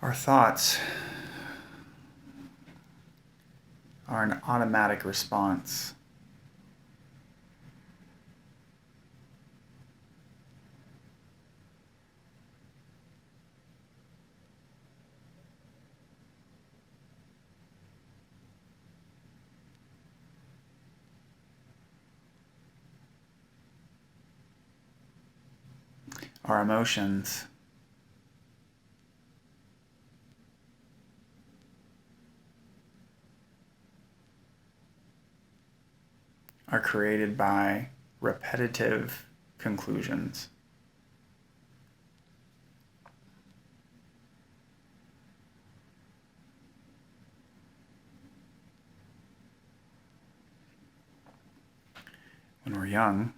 Our thoughts are an automatic response. Our emotions are created by repetitive conclusions. When we're young,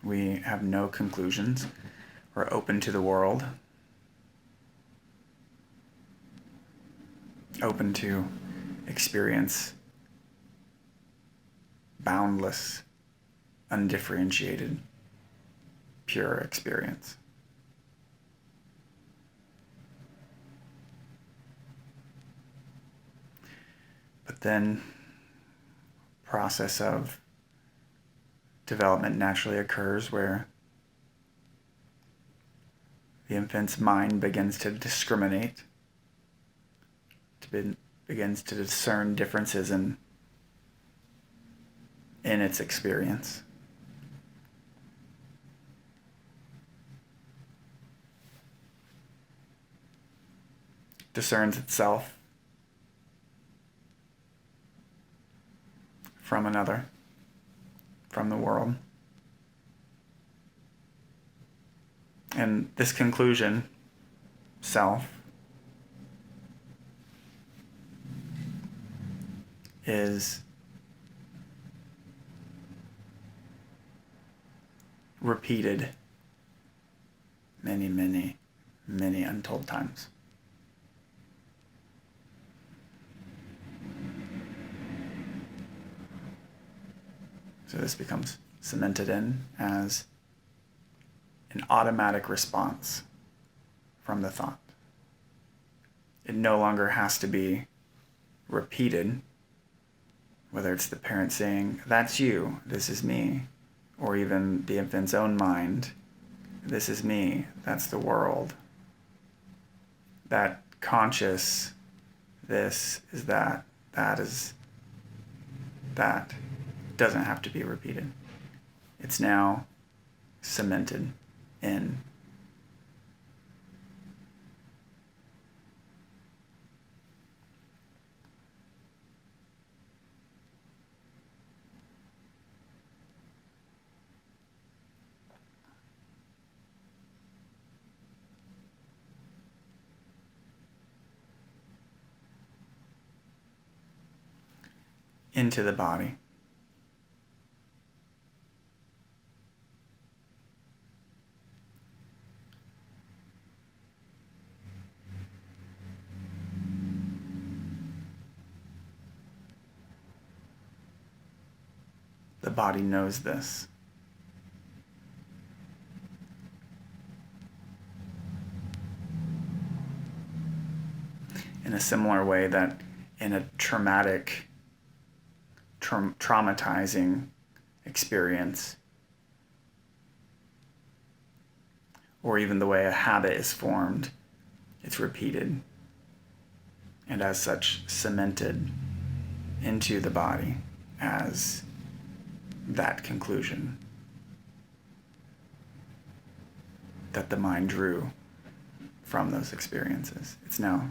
we have no conclusions. We're open to the world, open to experience boundless, undifferentiated, pure experience. But then, process of development naturally occurs where the infant's mind begins to discriminate, begins to discern differences in its experience. Discerns itself from another, from the world. And this conclusion, self, is repeated many, many, many untold times. So this becomes cemented in as an automatic response from the thought. It no longer has to be repeated, whether it's the parent saying, "That's you, this is me," or even the infant's own mind, "This is me, that's the world." That conscious, this is that is that, doesn't have to be repeated. It's now cemented in. Into the body. The body knows this. In a similar way that in a traumatic, traumatizing experience, or even the way a habit is formed, it's repeated, and as such cemented into the body as that conclusion that the mind drew from those experiences. It's now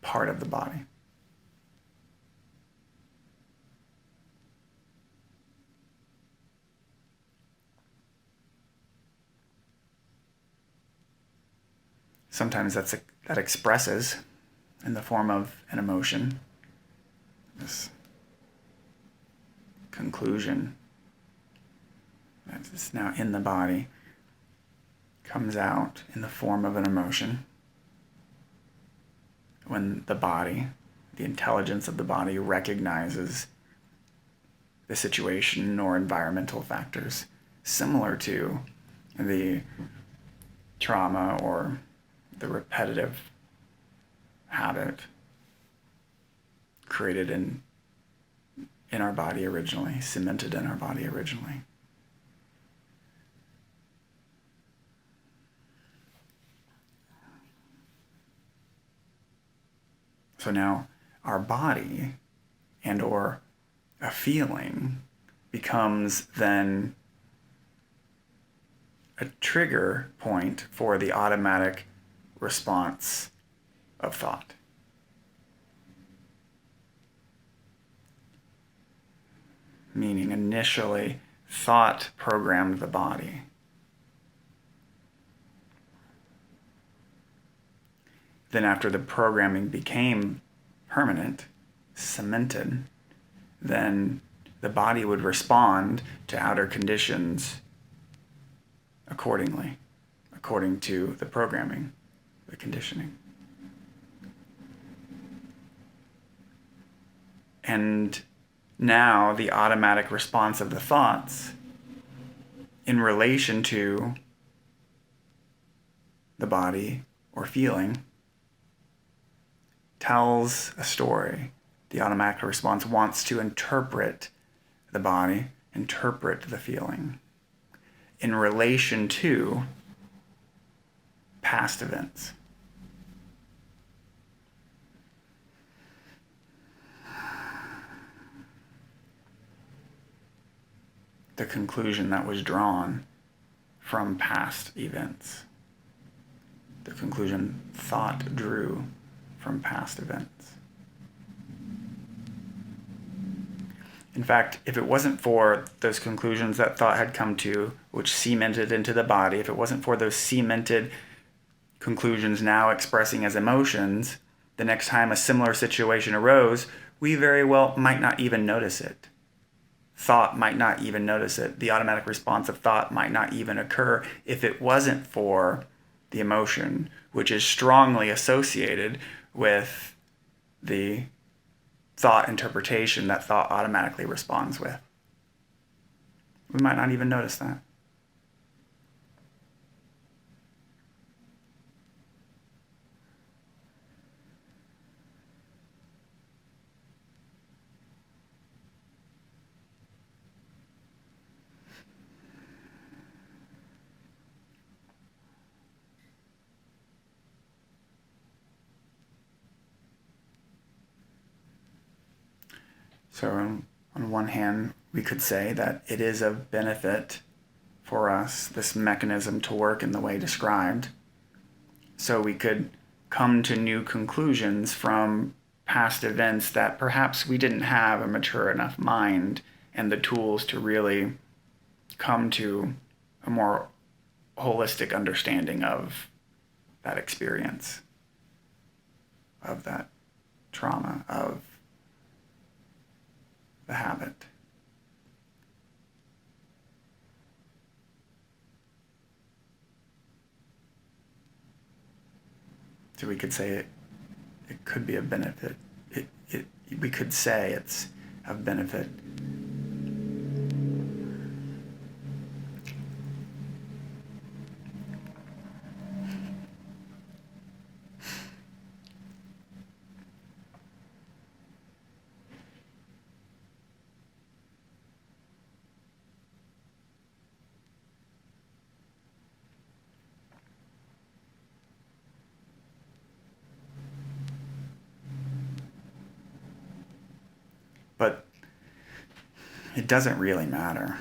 part of the body. Sometimes that expresses in the form of an emotion, this conclusion that's now in the body comes out in the form of an emotion when the body, the intelligence of the body, recognizes the situation or environmental factors similar to the trauma or the repetitive habit created in our body originally, cemented in our body originally. So now our body and or a feeling becomes then a trigger point for the automatic response of thought. Meaning initially, thought programmed the body. Then after the programming became permanent, cemented, then the body would respond to outer conditions accordingly, according to the programming, the conditioning. And now the automatic response of the thoughts in relation to the body or feeling tells a story. The automatic response wants to interpret the body, interpret the feeling in relation to past events. The conclusion that was drawn from past events. The conclusion thought drew from past events. In fact, if it wasn't for those conclusions that thought had come to, which cemented into the body, if it wasn't for those cemented conclusions now expressing as emotions, the next time a similar situation arose, we very well might not even notice it. Thought might not even notice it. The automatic response of thought might not even occur if it wasn't for the emotion, which is strongly associated with the thought interpretation that thought automatically responds with. We might not even notice that. So on one hand, we could say that it is of benefit for us, this mechanism to work in the way described, so we could come to new conclusions from past events that perhaps we didn't have a mature enough mind and the tools to really come to a more holistic understanding of that experience, of that trauma, of the habit. So we could say it could be a benefit. We could say it's of benefit. But it doesn't really matter.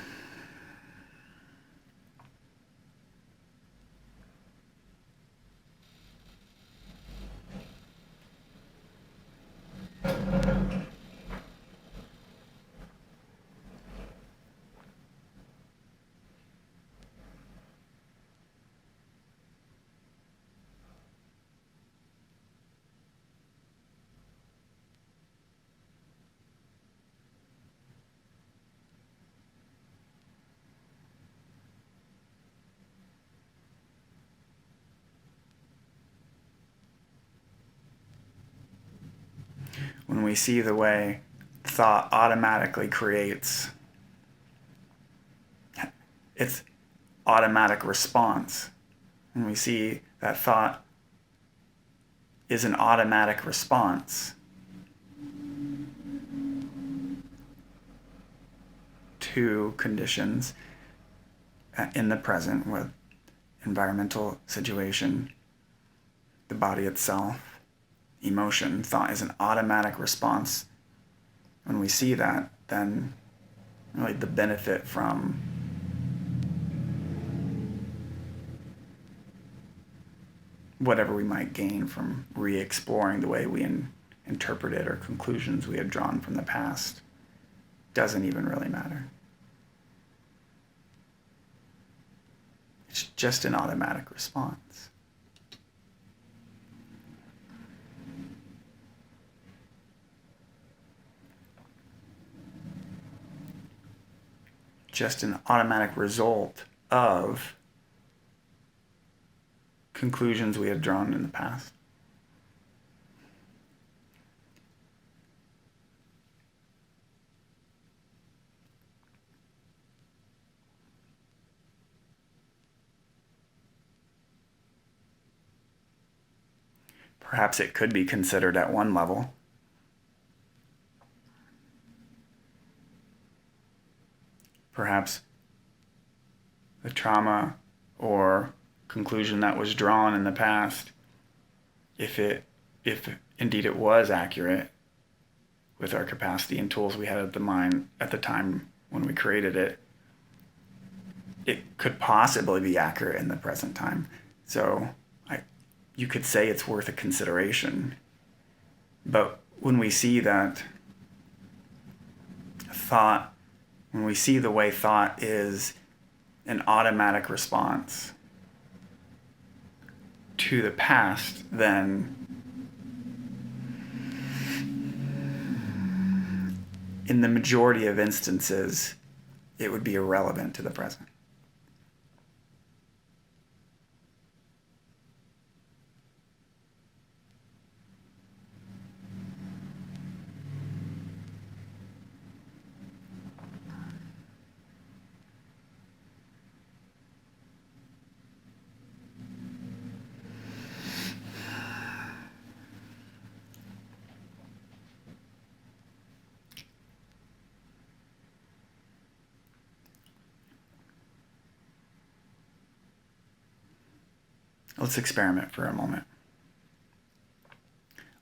When we see the way thought automatically creates its automatic response, when we see that thought is an automatic response to conditions in the present with environmental situation, the body itself, emotion, thought is an automatic response. When we see that, then really the benefit from whatever we might gain from re-exploring the way we interpret it or conclusions we had drawn from the past doesn't even really matter. It's just an automatic response. Just an automatic result of conclusions we had drawn in the past. Perhaps it could be considered at one level. Perhaps the trauma or conclusion that was drawn in the past, if indeed it was accurate with our capacity and tools we had at the time when we created it, it could possibly be accurate in the present time. So you could say it's worth a consideration. But when we see that thought, when we see the way thought is an automatic response to the past, then in the majority of instances, it would be irrelevant to the present. Let's experiment for a moment.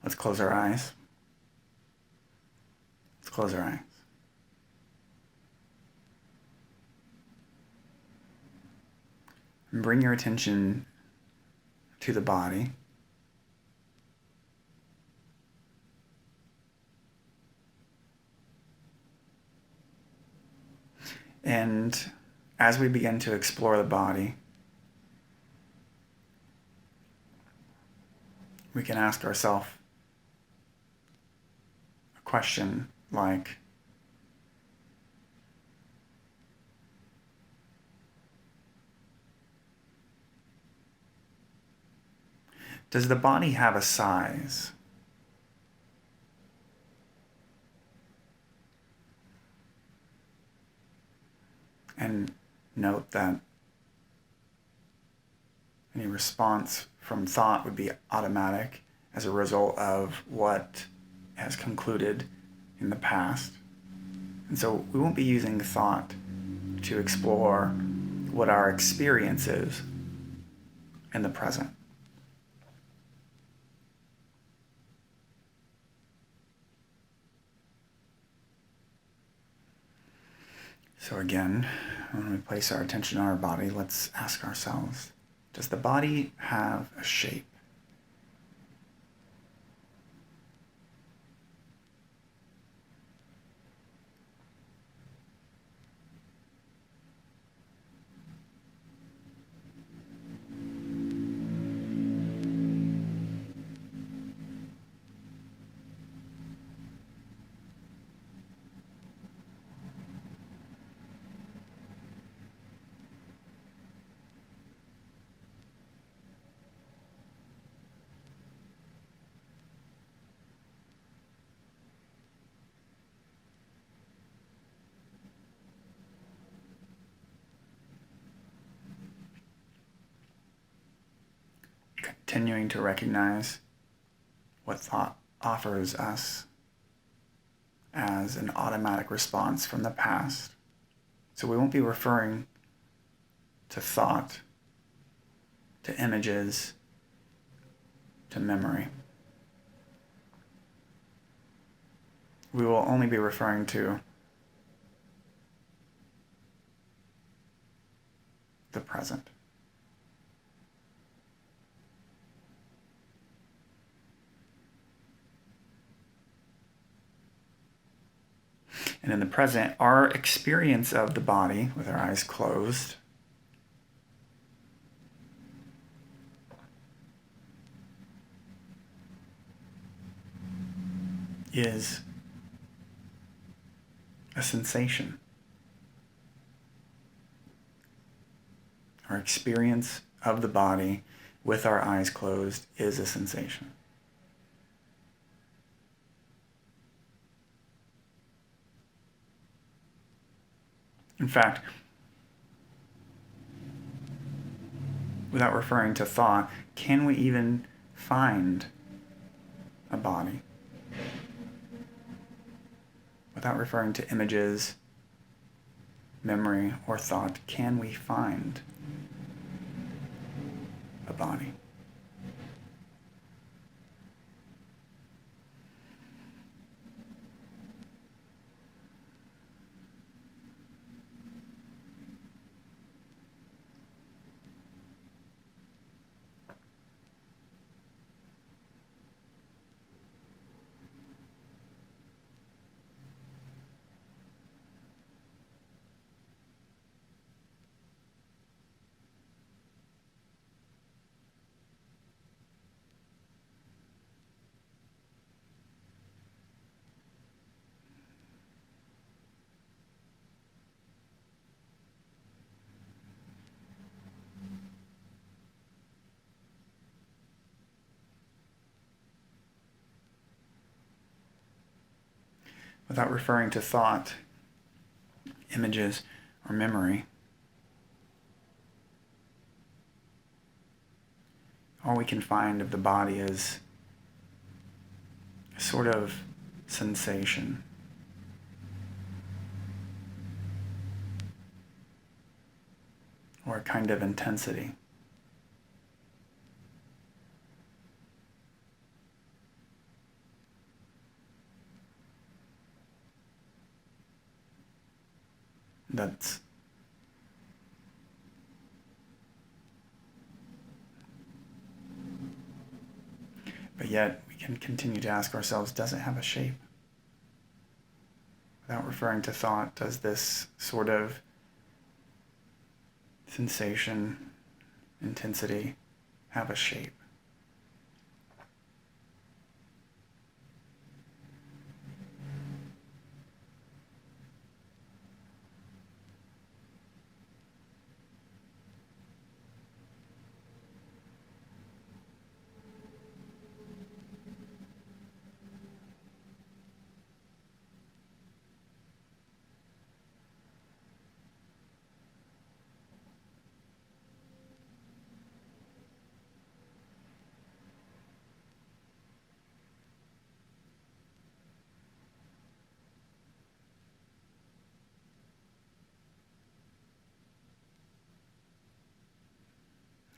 Let's close our eyes. Let's close our eyes. And bring your attention to the body. And as we begin to explore the body, we can ask ourselves a question like, does the body have a size? And note that any response from thought would be automatic as a result of what has concluded in the past. And so we won't be using thought to explore what our experience is in the present. So again, when we place our attention on our body, let's ask ourselves, does the body have a shape? Continuing to recognize what thought offers us as an automatic response from the past. So we won't be referring to thought, to images, to memory. We will only be referring to the present. And in the present, our experience of the body with our eyes closed is a sensation. Our experience of the body with our eyes closed is a sensation. In fact, without referring to thought, can we even find a body? Without referring to images, memory, or thought, can we find a body? Without referring to thought, images, or memory, all we can find of the body is a sort of sensation. Or a kind of intensity. But yet we can continue to ask ourselves, does it have a shape? Without referring to thought, does this sort of sensation, intensity have a shape?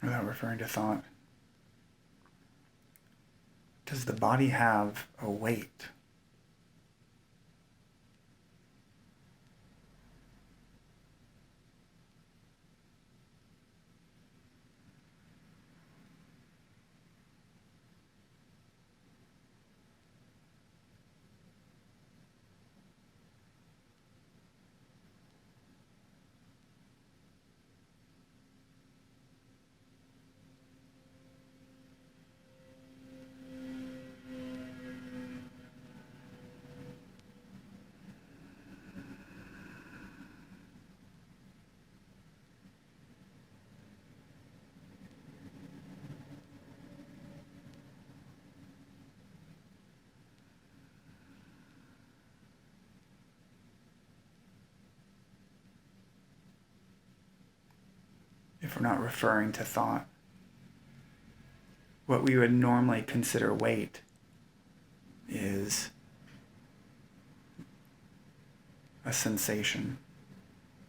Without referring to thought, does the body have a weight? If we're not referring to thought, what we would normally consider weight is a sensation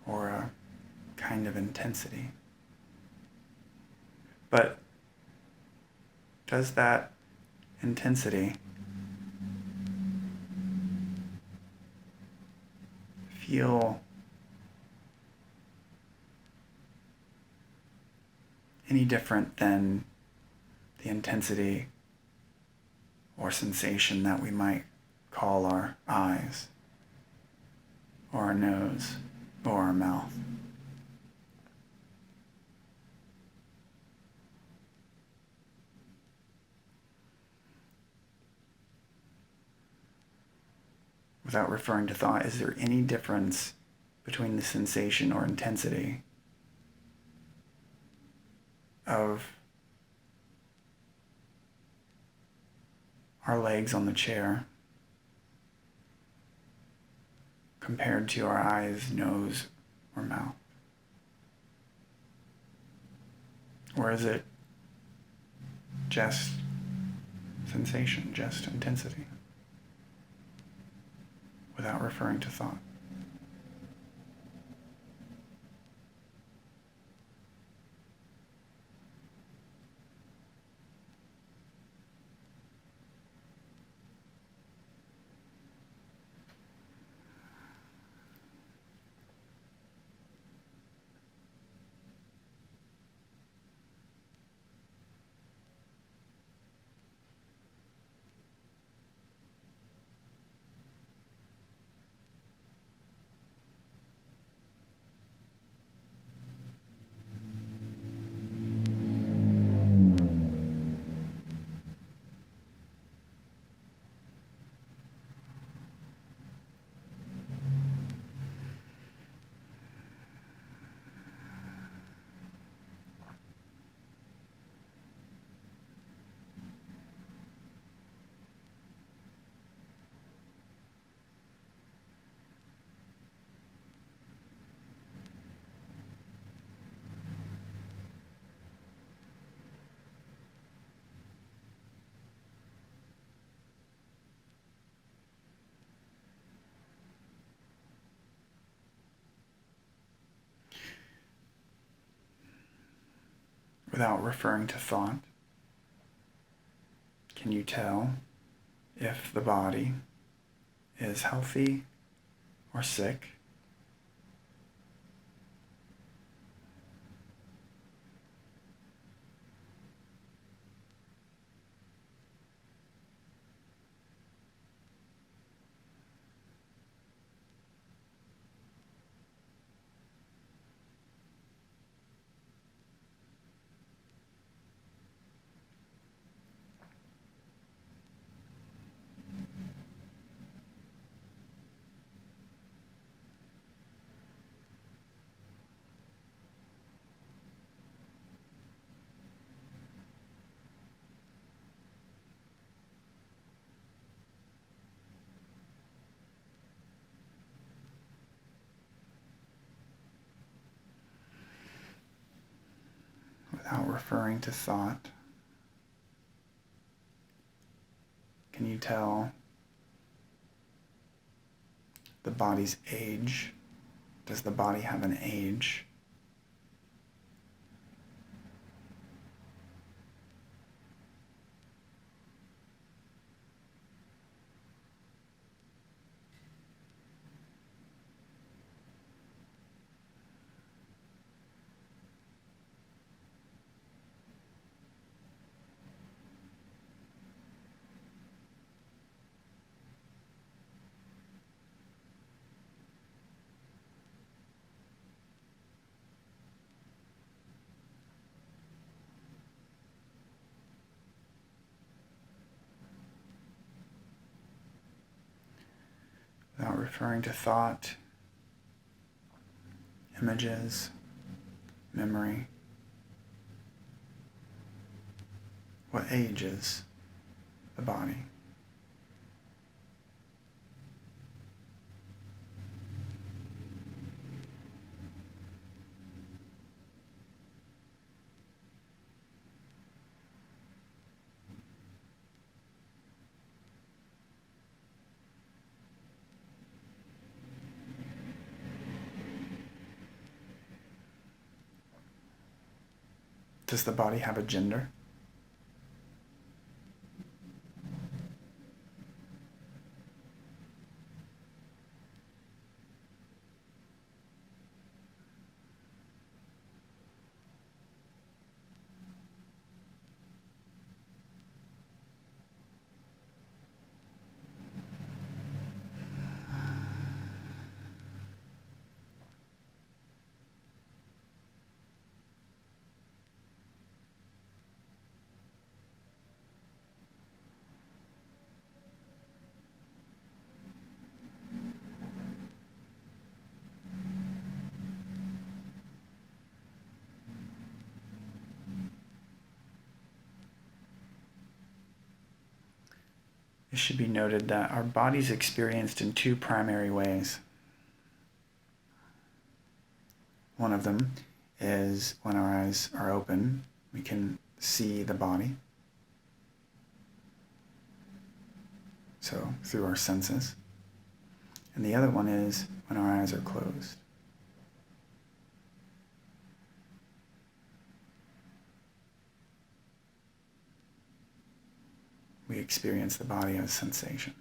or a kind of intensity. But does that intensity feel any different than the intensity or sensation that we might call our eyes, or our nose, or our mouth? Without referring to thought, is there any difference between the sensation or intensity of our legs on the chair compared to our eyes, nose, or mouth? Or is it just sensation, just intensity, without referring to thought? Without referring to thought, can you tell if the body is healthy or sick? Without referring to thought, can you tell the body's age? Does the body have an age? Without referring to thought, images, memory, what age is the body? Does the body have a gender? It should be noted that our body is experienced in two primary ways. One of them is when our eyes are open, we can see the body. So through our senses. And the other one is when our eyes are closed. We experience the body as sensation.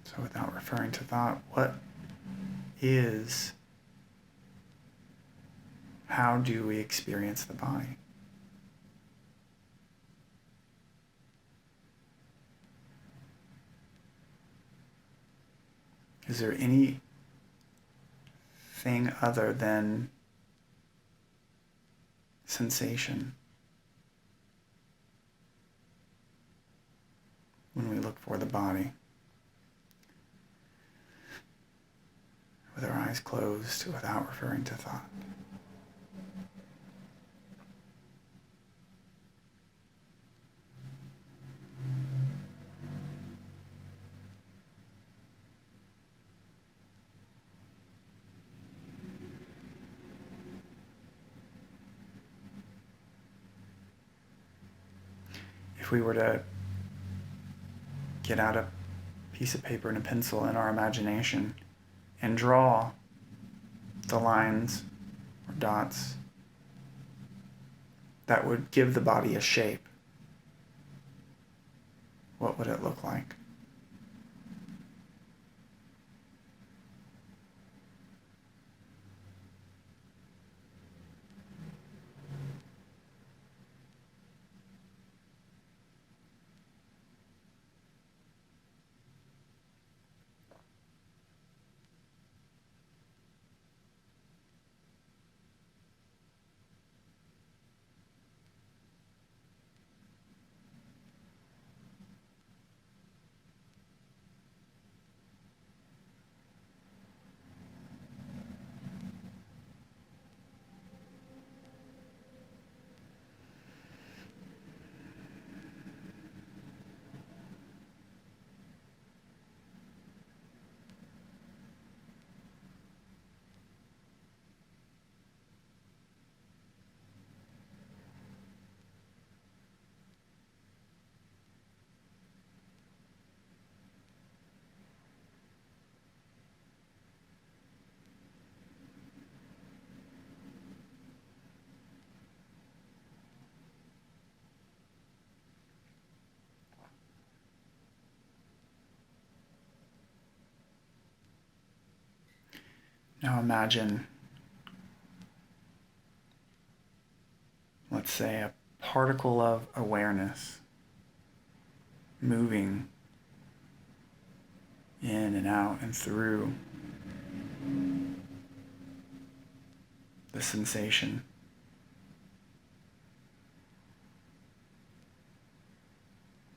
So without referring to thought, how do we experience the body? Is there anything other than sensation when we look for the body? With our eyes closed, without referring to thought. If we were to get out a piece of paper and a pencil in our imagination and draw the lines or dots that would give the body a shape, what would it look like? Now imagine, let's say, a particle of awareness moving in and out and through the sensation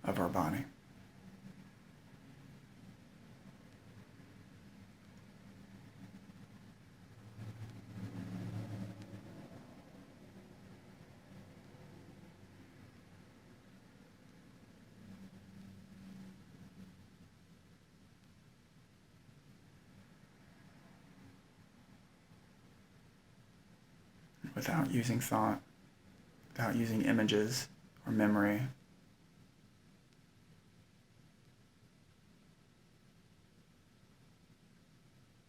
of our body. without using thought, without using images or memory.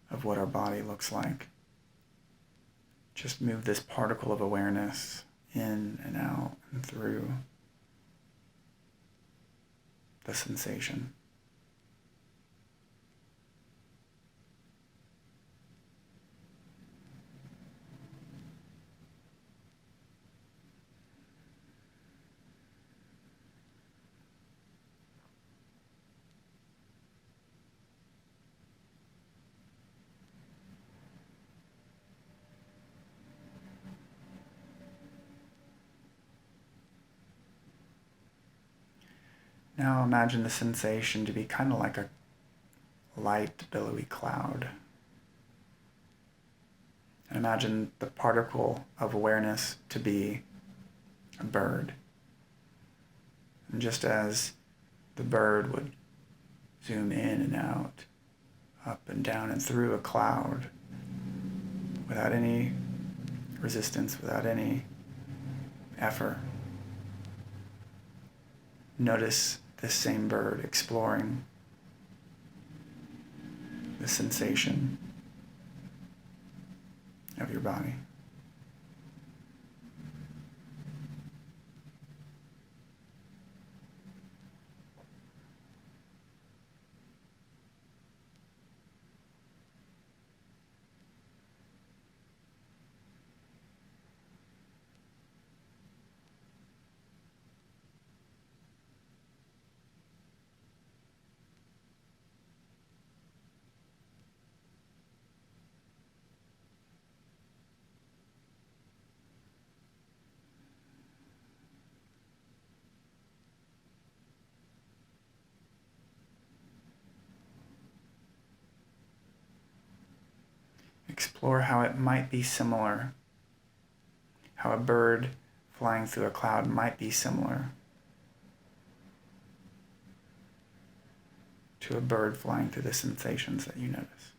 Of what our body looks like. Just move this particle of awareness in and out and through the sensation. Now imagine the sensation to be kind of like a light, billowy cloud. And imagine the particle of awareness to be a bird. And just as the bird would zoom in and out, up and down and through a cloud, without any resistance, without any effort, notice this same bird exploring the sensation of your body. Explore how it might be similar, how a bird flying through a cloud might be similar to a bird flying through the sensations that you notice.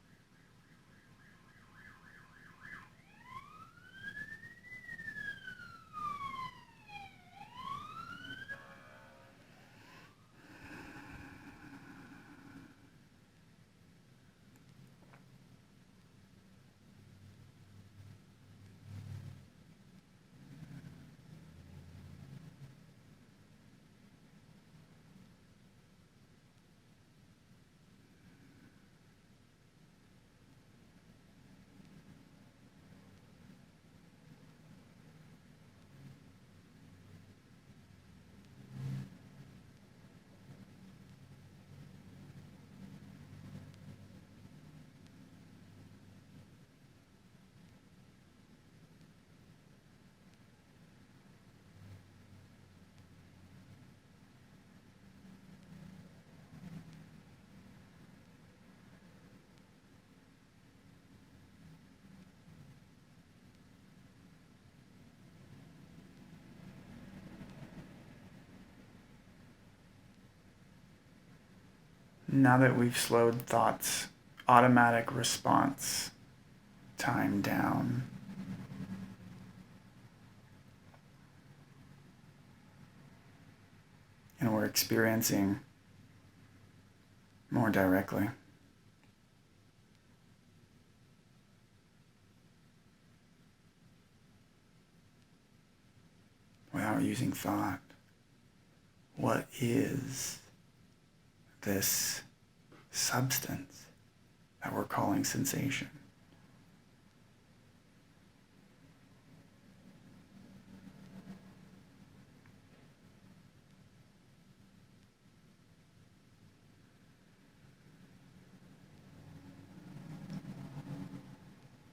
Now that we've slowed thought's automatic response time down, and we're experiencing more directly, without using thought, what is this substance that we're calling sensation?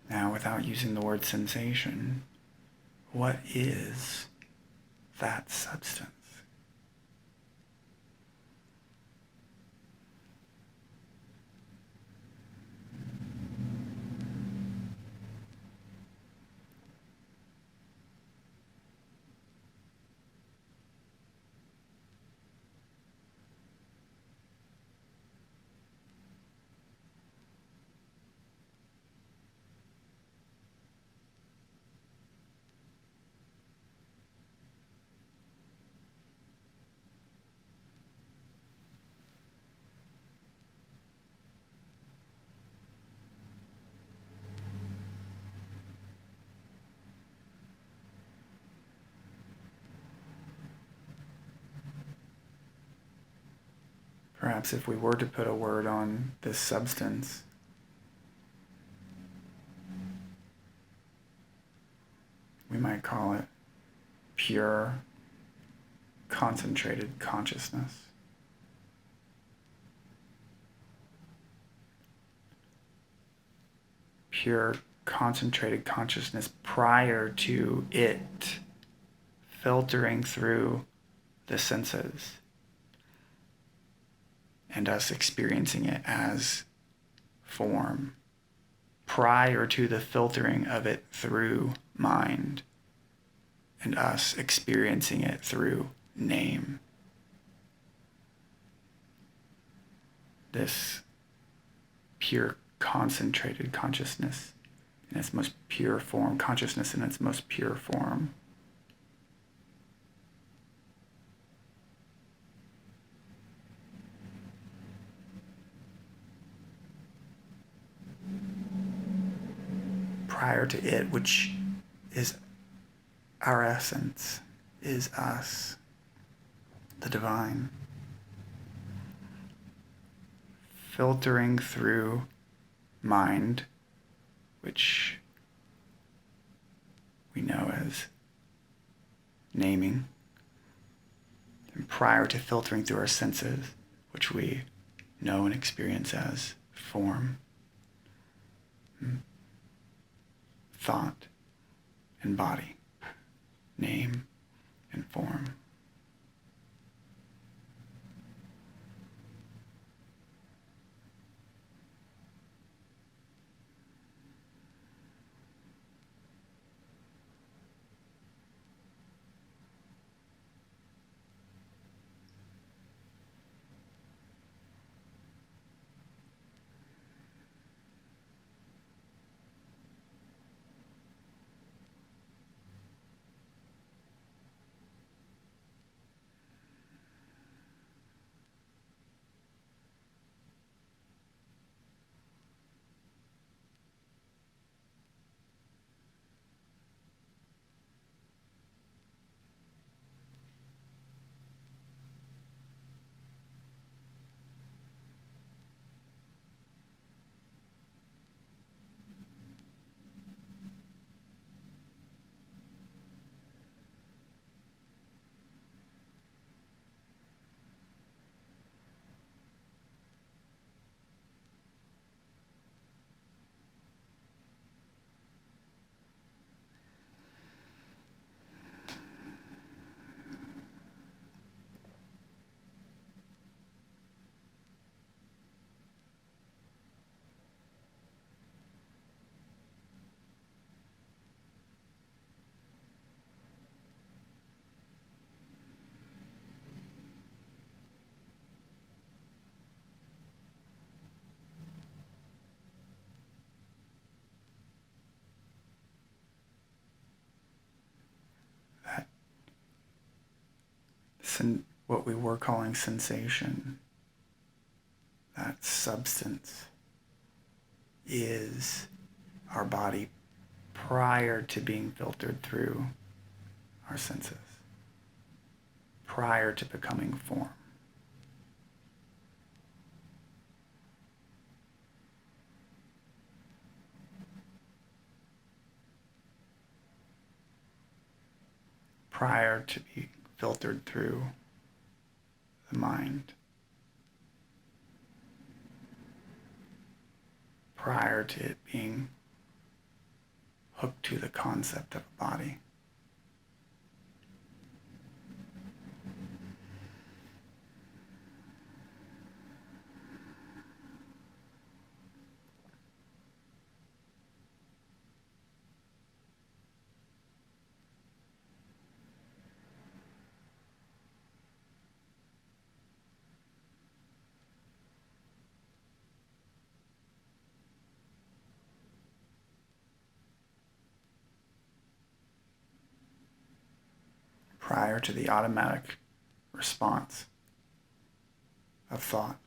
Now, without using the word sensation, what is that substance? Perhaps if we were to put a word on this substance, we might call it pure, concentrated consciousness. Pure, concentrated consciousness prior to it filtering through the senses and us experiencing it as form, prior to the filtering of it through mind and us experiencing it through name. This pure, concentrated consciousness in its most pure form, consciousness in its most pure form, prior to it, which is our essence, is us, the divine, filtering through mind, which we know as naming, and prior to filtering through our senses, which we know and experience as form, thought, and body, name, and form. What we were calling sensation, that substance, is our body prior to being filtered through our senses, prior to becoming form. Prior to being filtered through the mind, prior to it being hooked to the concept of a body. Prior to the automatic response of thought.